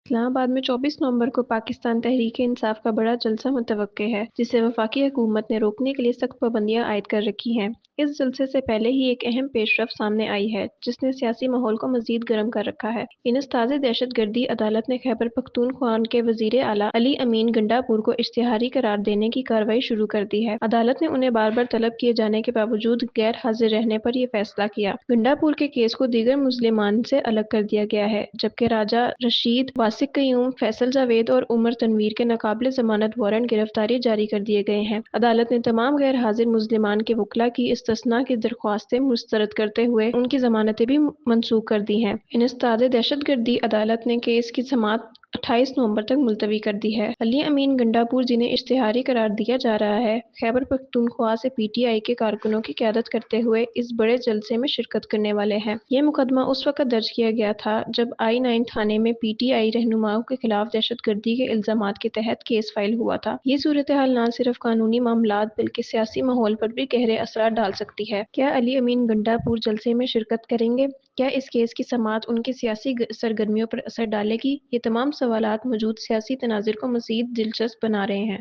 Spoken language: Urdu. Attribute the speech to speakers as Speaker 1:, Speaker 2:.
Speaker 1: اسلام آباد میں 24 نومبر کو پاکستان تحریک انصاف کا بڑا جلسہ متوقع ہے، جسے وفاقی حکومت نے روکنے کے لیے سخت پابندیاں عائد کر رکھی ہیں۔ اس جلسے سے پہلے ہی ایک اہم پیش رفت سامنے آئی ہے، جس نے سیاسی ماحول کو مزید گرم کر رکھا ہے۔ انسداد دہشت گردی عدالت نے خیبر پختونخوا کے وزیر اعلیٰ علی امین گنڈاپور کو اشتہاری قرار دینے کی کارروائی شروع کر دی ہے۔ عدالت نے انہیں بار بار طلب کیے جانے کے باوجود غیر حاضر رہنے پر یہ فیصلہ کیا۔ گنڈاپور کے کیس کو دیگر ملزمان سے الگ کر دیا گیا ہے، جبکہ راجہ رشید، واسق قیوم، فیصل جاوید اور عمر تنویر کے ناقابل ضمانت وارنٹ گرفتاری جاری کر دیے گئے ہیں۔ عدالت نے تمام غیر حاضر ملزمان کے وکلاء کی استثناء کی درخواستیں مسترد کرتے ہوئے ان کی ضمانتیں بھی منسوخ کر دی ہیں۔ انسداد دہشت گردی عدالت نے کیس کی سماعت 28 نومبر تک ملتوی کر دی ہے۔ علی امین گنڈاپور، جنہیں اشتہاری قرار دیا جا رہا ہے، خیبر پختونخوا سے پی ٹی آئی کے کارکنوں کی قیادت کرتے ہوئے اس بڑے جلسے میں شرکت کرنے والے ہیں۔ یہ مقدمہ اس وقت درج کیا گیا تھا جب I-9 تھانے میں پی ٹی آئی رہنماؤں کے خلاف دہشت گردی کے الزامات کے تحت کیس فائل ہوا تھا۔ یہ صورتحال نہ صرف قانونی معاملات بلکہ سیاسی ماحول پر بھی گہرے اثرات ڈال سکتی ہے۔ کیا علی امین گنڈاپور جلسے میں شرکت کریں گے؟ کیا اس کیس کی سماعت ان کی سیاسی سرگرمیوں پر اثر ڈالے گی؟ یہ تمام سوالات موجود سیاسی تناظر کو مزید دلچسپ بنا رہے ہیں۔